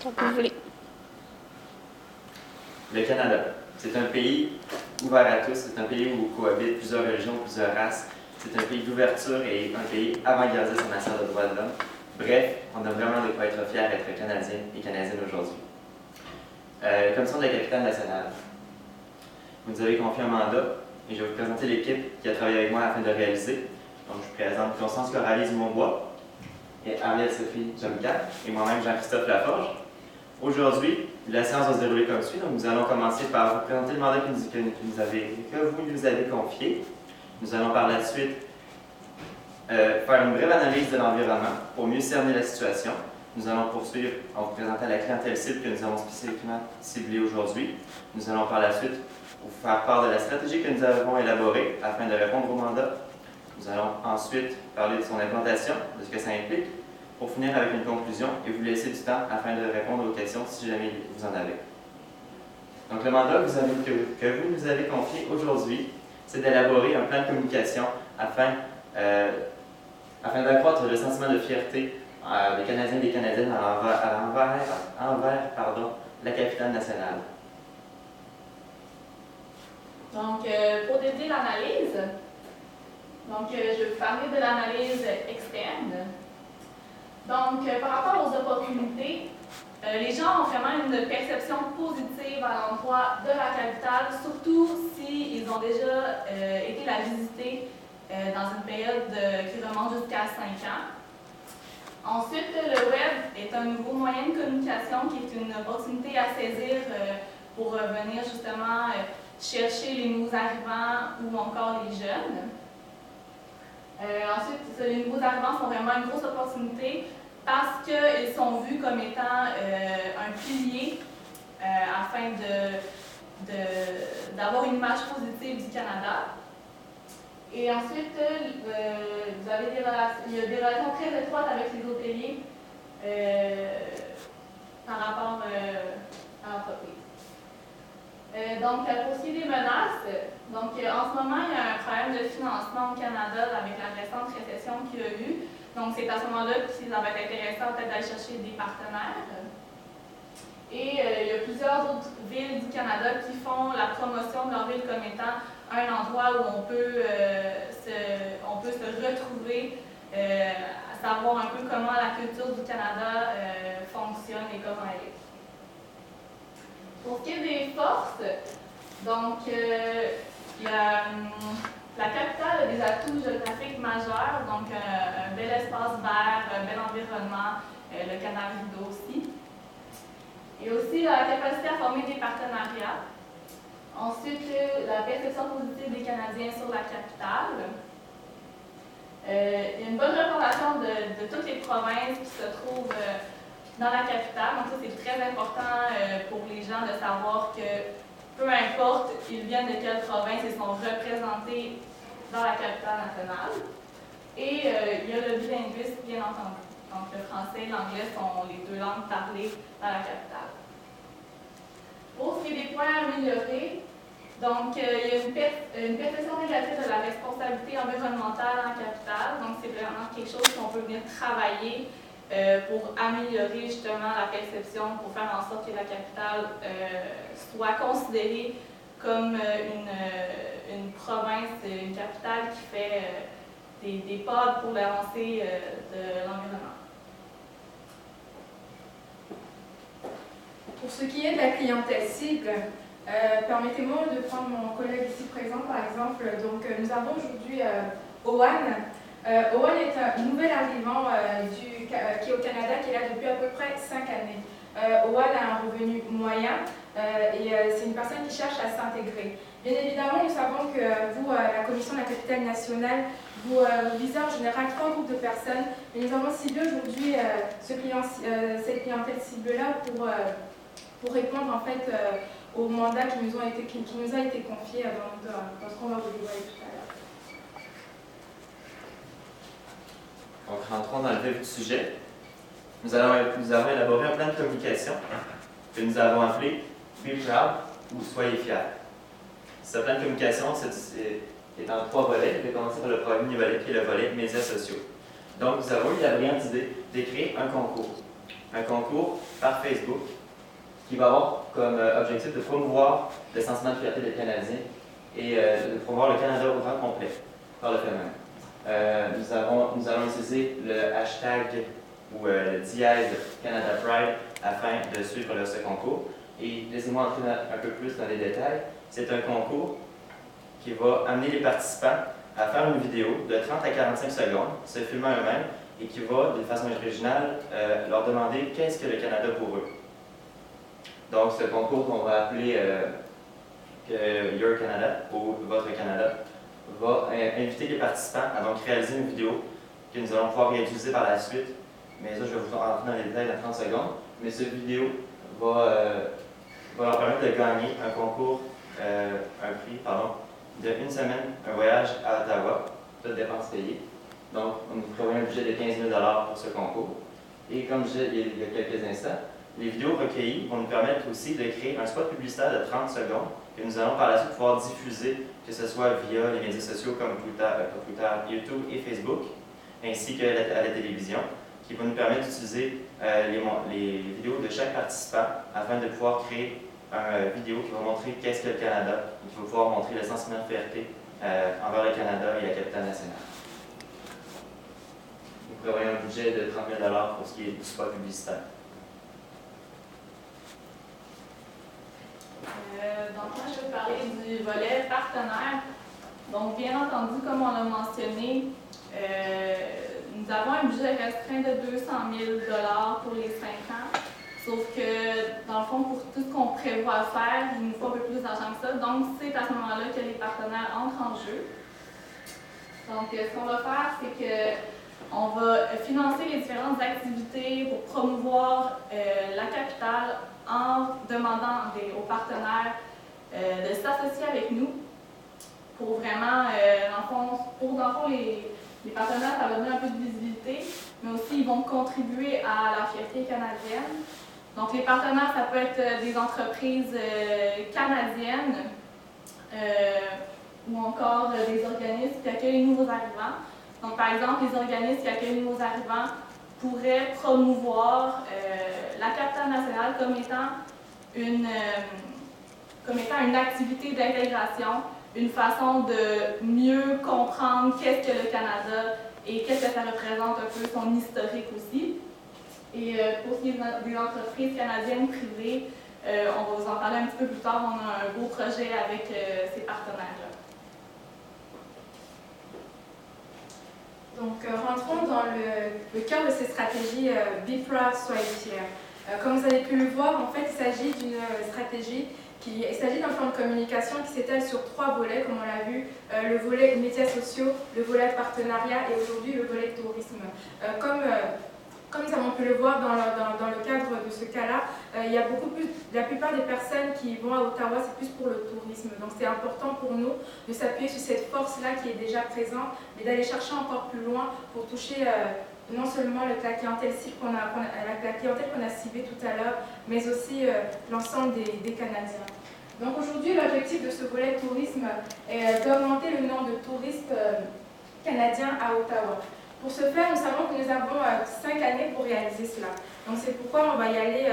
Donc, vous voulez. Le Canada, c'est un pays ouvert à tous, c'est un pays où cohabitent plusieurs religions, plusieurs races. C'est un pays d'ouverture et un pays avant-gardiste en matière de droits de l'homme. Bref, on a vraiment de quoi être fiers d'être Canadiens et Canadiennes aujourd'hui. Commission de la capitale nationale. Vous nous avez confié un mandat et je vais vous présenter l'équipe qui a travaillé avec moi afin de le réaliser. Donc, je vous présente Constance Corralize-Monbois et Arielle-Sophie Jomka et moi-même Jean-Christophe Laforge. Aujourd'hui, la séance va se dérouler comme suit. Donc, nous allons commencer par vous présenter le mandat que vous nous avez confié. Nous allons par la suite faire une brève analyse de l'environnement pour mieux cerner la situation. Nous allons poursuivre en vous présentant la clientèle cible que nous avons spécifiquement ciblée aujourd'hui. Nous allons par la suite vous faire part de la stratégie que nous avons élaborée afin de répondre au mandat. Nous allons ensuite parler de son implantation, de ce que ça implique, pour finir avec une conclusion et vous laisser du temps afin de répondre aux questions si jamais vous en avez. Donc, le mandat que vous nous avez confié aujourd'hui, c'est d'élaborer un plan de communication afin d'accroître le sentiment de fierté des Canadiens et des Canadiennes envers la capitale nationale. Donc, pour dédier l'analyse, je vais vous parler de l'analyse externe. Donc, par rapport aux opportunités, les gens ont vraiment une perception positive à l'endroit de la capitale, surtout s'ils ont déjà été la visiter dans une période qui remonte jusqu'à 5 ans. Ensuite, le web est un nouveau moyen de communication qui est une opportunité à saisir pour venir justement chercher les nouveaux arrivants ou encore les jeunes. Ensuite, les nouveaux arrivants sont vraiment une grosse opportunité parce qu'ils sont vus comme étant un pilier afin d'avoir une image positive du Canada. Et ensuite, il y a des relations très étroites avec les hôteliers par rapport à l'entreprise. Donc, pour ce qui est des menaces, en ce moment, il y a un problème de financement au Canada avec la récente récession qu'il y a eu. Donc, c'est à ce moment-là que ça va être intéressant peut-être d'aller chercher des partenaires. Et il y a plusieurs autres villes du Canada qui font la promotion de leur ville comme étant un endroit où on peut se retrouver, à savoir un peu comment la culture du Canada fonctionne et comment elle est. Pour ce qui est des forces, la capitale a des atouts géographiques majeurs, donc un bel espace vert, un bel environnement, le canal rideau aussi. Et aussi la capacité à former des partenariats. Ensuite, la perception positive des Canadiens sur la capitale. Il y a une bonne représentation de toutes les provinces qui se trouvent dans la capitale. Donc ça, c'est très important pour les gens de savoir que peu importe ils viennent de quelle province, ils sont représentés dans la capitale nationale. Et il y a le bilinguisme, bien entendu. Donc le français et l'anglais sont les deux langues parlées dans la capitale. Pour ce qui est des points à améliorer, donc il y a une perception négative de la responsabilité environnementale en capitale. Donc c'est vraiment quelque chose qu'on peut venir travailler pour améliorer justement la perception, pour faire en sorte que la capitale soit considérée comme une province, une capitale qui fait des pas pour l'avancée de l'environnement. Pour ce qui est de la clientèle cible, permettez-moi de prendre mon collègue ici présent par exemple. Donc, nous avons aujourd'hui Owen. Owen est un nouvel arrivant qui est au Canada, qui est là depuis à peu près 5 années. Owen a un revenu moyen et c'est une personne qui cherche à s'intégrer. Bien évidemment, nous savons que vous, la Commission de la capitale nationale, vous visez en général 3 groupes de personnes, mais nous avons ciblé aujourd'hui cette clientèle cible-là pour répondre en fait au mandat qui nous a été confié dans ce qu'on va vous dévoiler tout à l'heure. Donc, rentrons dans le vif du sujet. Nous avons élaboré un plan de communication que nous avons appelé « Be Proud » ou « Soyez fiers ». Ce plan de communication est en 3 volets. Je vais commencer par le premier volet qui est le volet médias sociaux. Donc, nous avons eu la brillante idée d'écrire un concours. un concours par Facebook qui va avoir comme objectif de promouvoir le sentiment de fierté des Canadiens et de promouvoir le Canada au grand complet par le fait même. Nous allons utiliser le hashtag ou le dièse Canada Pride afin de suivre ce concours. Et laissez-moi entrer un peu plus dans les détails. C'est un concours qui va amener les participants à faire une vidéo de 30 à 45 secondes, se filmant eux-mêmes, et qui va, de façon originale, leur demander qu'est-ce que le Canada pour eux. Donc, ce concours qu'on va appeler Your Canada ou Votre Canada va inviter les participants à donc réaliser une vidéo que nous allons pouvoir réutiliser par la suite. Mais ça, je vais vous rentrer dans les détails dans 30 secondes. Mais cette vidéo va leur permettre de gagner un concours, un prix, de une semaine, un voyage à Ottawa, toutes dépenses payées. Donc, nous prévoyons un budget de 15 000 $ pour ce concours. Et comme je disais il y a quelques instants, les vidéos recueillies vont nous permettre aussi de créer un spot publicitaire de 30 secondes que nous allons par la suite pouvoir diffuser, que ce soit via les médias sociaux comme Twitter, YouTube et Facebook, ainsi qu'à la télévision, qui va nous permettre d'utiliser les vidéos de chaque participant afin de pouvoir créer une vidéo qui va montrer qu'est-ce que le Canada et qui va pouvoir montrer le sentiment de fierté envers le Canada et la capitale nationale. Nous prévoyons un budget de 30 000 $ pour ce qui est du spot publicitaire. Donc moi, je vais parler du volet partenaire. Donc, bien entendu, comme on l'a mentionné, nous avons un budget restreint de 200 000 $ pour les 5 ans. Sauf que, dans le fond, pour tout ce qu'on prévoit faire, il nous faut un peu plus d'argent que ça. Donc, c'est à ce moment-là que les partenaires entrent en jeu. Donc, ce qu'on va faire, c'est qu'on va financer les différentes activités pour promouvoir la capitale en demandant aux partenaires de s'associer avec nous pour vraiment, dans le fond, les partenaires, ça va donner un peu de visibilité, mais aussi ils vont contribuer à la fierté canadienne. Donc les partenaires, ça peut être des entreprises canadiennes ou encore des organismes qui accueillent les nouveaux arrivants. Donc par exemple, les organismes qui accueillent les nouveaux arrivants pourraient promouvoir la capitale nationale comme étant une activité d'intégration, une façon de mieux comprendre qu'est-ce que le Canada et qu'est-ce que ça représente un peu son historique aussi. Et pour ce qui est des entreprises canadiennes privées, on va vous en parler un petit peu plus tard, on a un beau projet avec ces partenaires-là. Donc, rentrons dans le cœur de ces stratégies Be Proud, soyez fiers. Comme vous avez pu le voir, en fait, il s'agit d'une stratégie il s'agit d'un plan de communication qui s'étale sur 3 volets, comme on l'a vu, le volet médias sociaux, le volet partenariat et aujourd'hui le volet tourisme. Comme nous avons pu le voir dans le cadre de ce cas-là, il y a la plupart des personnes qui vont à Ottawa, c'est plus pour le tourisme. Donc c'est important pour nous de s'appuyer sur cette force-là qui est déjà présente, mais d'aller chercher encore plus loin pour toucher non seulement la clientèle qu'on a ciblée tout à l'heure, mais aussi l'ensemble des Canadiens. Donc aujourd'hui, l'objectif de ce volet tourisme est d'augmenter le nombre de touristes canadiens à Ottawa. Pour ce faire, nous savons que nous avons 5 années pour réaliser cela. Donc c'est pourquoi on va y aller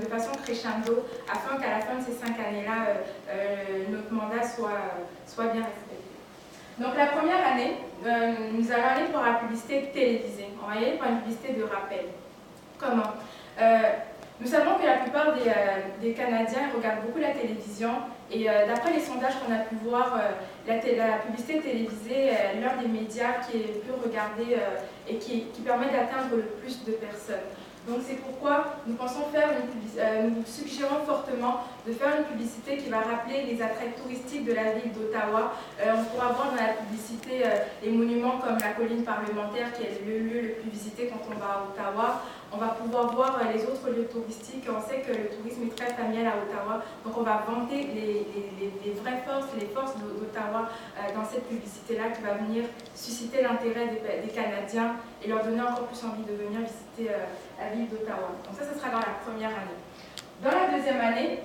de façon crescendo, afin qu'à la fin de ces 5 années-là, notre mandat soit bien respecté. Donc la première année, nous allons aller pour la publicité télévisée. On va y aller pour une publicité de rappel. Comment nous savons que la plupart des Canadiens regardent beaucoup la télévision et d'après les sondages qu'on a pu voir, la publicité télévisée est l'un des médias qui est le plus regardé et qui permet d'atteindre le plus de personnes. Donc c'est pourquoi nous nous suggérons fortement de faire une publicité qui va rappeler les attraits touristiques de la ville d'Ottawa. On pourra voir dans la publicité les monuments comme la colline parlementaire qui est le lieu le plus visité quand on va à Ottawa. On va pouvoir voir les autres lieux touristiques. On sait que le tourisme est très familial à Ottawa, donc on va vanter les vraies forces, les forces d'Ottawa dans cette publicité-là qui va venir susciter l'intérêt des Canadiens et leur donner encore plus envie de venir visiter la ville d'Ottawa. Donc ça, ce sera dans la première année. Dans la deuxième année,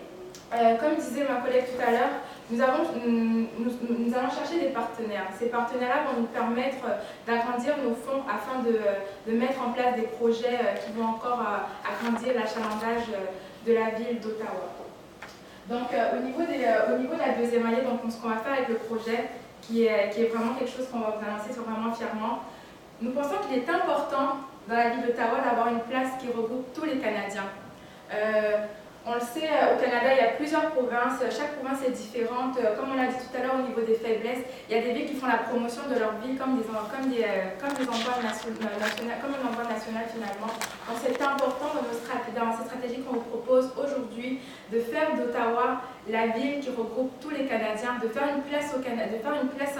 comme disait ma collègue tout à l'heure, nous allons chercher des partenaires. Ces partenaires-là vont nous permettre d'agrandir nos fonds afin de mettre en place des projets qui vont encore agrandir l'achalandage de la ville d'Ottawa. Donc au niveau de la deuxième année, donc, ce qu'on va faire avec le projet, qui est vraiment quelque chose qu'on va vous annoncer vraiment fièrement, nous pensons qu'il est important dans la ville d'Ottawa d'avoir une place qui regroupe tous les Canadiens. On le sait, au Canada, il y a plusieurs provinces, chaque province est différente. Comme on l'a dit tout à l'heure au niveau des faiblesses, il y a des villes qui font la promotion de leur ville comme des endroits national finalement. Donc c'est important dans ces stratégies qu'on vous propose aujourd'hui de faire d'Ottawa la ville qui regroupe tous les Canadiens, de faire une place à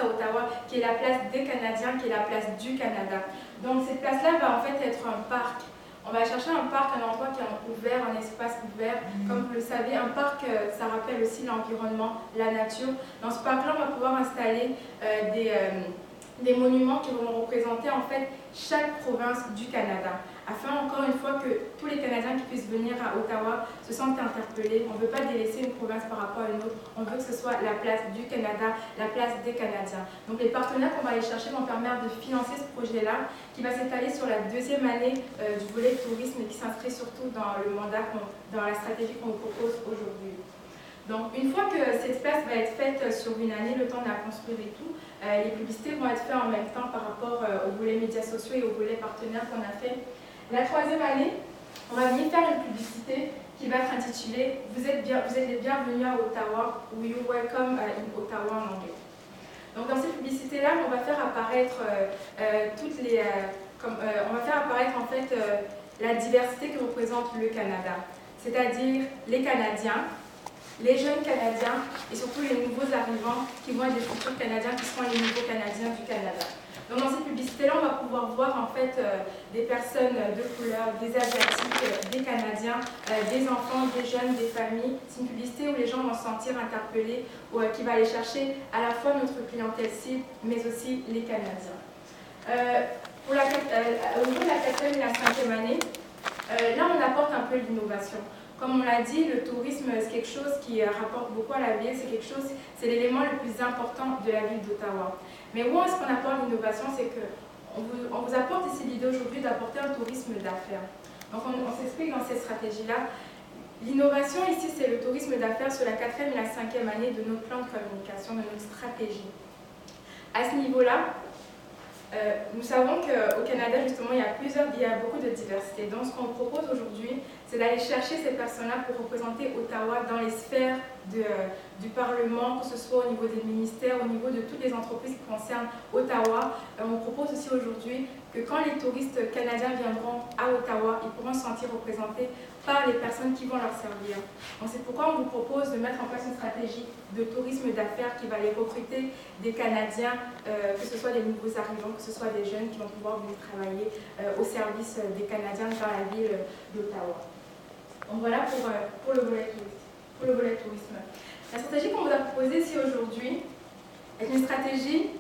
Ottawa qui est la place des Canadiens, qui est la place du Canada. Donc cette place-là va en fait être un parc. On va chercher un parc, un endroit qui est ouvert, un espace ouvert. Comme vous le savez, un parc, ça rappelle aussi l'environnement, la nature. Dans ce parc-là, on va pouvoir installer des monuments qui vont représenter en fait chaque province du Canada, afin encore une fois que tous les Canadiens qui puissent venir à Ottawa se sentent interpellés. On ne veut pas délaisser une province par rapport à une autre, on veut que ce soit la place du Canada, la place des Canadiens. Donc les partenaires qu'on va aller chercher vont permettre de financer ce projet-là, qui va s'étaler sur la deuxième année du volet tourisme et qui s'inscrit surtout dans le mandat, dans la stratégie qu'on vous propose aujourd'hui. Donc, une fois que cette place va être faite sur une année, le temps de la construire et tout, les publicités vont être faites en même temps par rapport aux volets médias sociaux et aux volets partenaires qu'on a fait. La troisième année, on va venir faire une publicité qui va être intitulée « Vous êtes les bienvenus à Ottawa » ou « You welcome in Ottawa » en anglais. Donc, dans cette publicité-là, on va faire apparaître en fait la diversité que représente le Canada, c'est-à-dire les Canadiens, les jeunes Canadiens et surtout les nouveaux arrivants qui vont être des futurs Canadiens qui seront les nouveaux Canadiens du Canada. Donc dans cette publicité-là, on va pouvoir voir en fait des personnes de couleur, des Asiatiques, des Canadiens, des enfants, des jeunes, des familles. C'est une publicité où les gens vont se sentir interpellés, qui va aller chercher à la fois notre clientèle cible, mais aussi les Canadiens. Au niveau de la 4e et la 5e année, là on apporte un peu l'innovation. Comme on l'a dit, le tourisme, c'est quelque chose qui rapporte beaucoup à la ville, c'est l'élément le plus important de la ville d'Ottawa. Mais où est-ce qu'on apporte l'innovation? C'est qu'on vous apporte ici l'idée aujourd'hui d'apporter un tourisme d'affaires. Donc on s'explique dans cette stratégie-là. L'innovation ici, c'est le tourisme d'affaires sur la 4e et la 5e année de notre plan de communication, de notre stratégie. À ce niveau-là, nous savons qu'au Canada, justement, il y a beaucoup de diversité. Donc, ce qu'on propose aujourd'hui, c'est d'aller chercher ces personnes-là pour représenter Ottawa dans les sphères du Parlement, que ce soit au niveau des ministères, au niveau de toutes les entreprises qui concernent Ottawa. On propose aussi aujourd'hui que quand les touristes canadiens viendront à Ottawa, ils pourront se sentir représentés par les personnes qui vont leur servir. Donc c'est pourquoi on vous propose de mettre en place une stratégie de tourisme d'affaires qui va aller recruter des Canadiens, que ce soit des nouveaux arrivants, que ce soit des jeunes qui vont pouvoir venir travailler au service des Canadiens dans la ville d'Ottawa. Donc voilà pour le volet tourisme. La stratégie qu'on vous a proposée ici aujourd'hui est une stratégie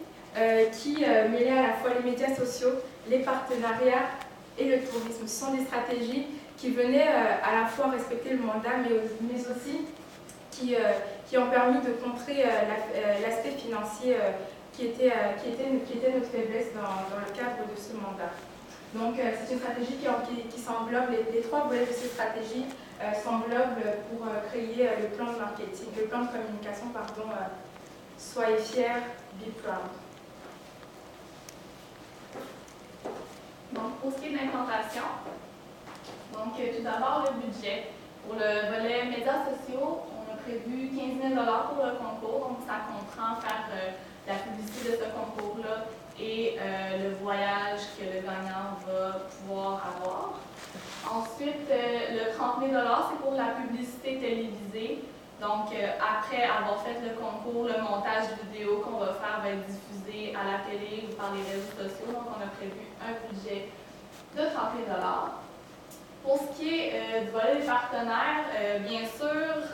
qui mêlait à la fois les médias sociaux, les partenariats et le tourisme. Ce sont des stratégies qui venaient à la fois respecter le mandat, mais aussi qui ont permis de contrer l'aspect financier qui était notre faiblesse dans le cadre de ce mandat. Donc c'est une stratégie qui s'englobe, les trois volets de cette stratégie s'englobent pour créer le plan de marketing, le plan de communication, pardon, Soyez fiers, be proud. Donc, pour ce qui est de l'implantation, tout d'abord le budget. Pour le volet médias sociaux, on a prévu 15 000 $ pour le concours, donc ça comprend faire la publicité de ce concours-là et le voyage que le gagnant va pouvoir avoir. Ensuite, le 30 000 $, c'est pour la publicité télévisée. Donc, après avoir fait le concours, le montage vidéo qu'on va faire va être diffusé à la télé ou par les réseaux sociaux. Donc, on a prévu un budget de 30 000 $. Pour ce qui est du volet des partenaires, bien sûr,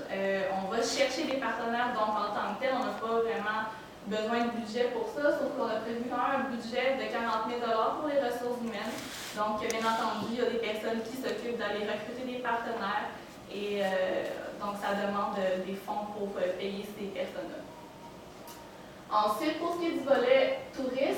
on va chercher des partenaires, donc en tant que tel, on n'a pas vraiment besoin de budget pour ça, sauf qu'on a prévu quand même un budget de 40 000 $ pour les ressources humaines. Donc, bien entendu, il y a des personnes qui s'occupent d'aller recruter des partenaires, et donc ça demande des fonds pour payer ces personnes-là. Ensuite, pour ce qui est du volet tourisme,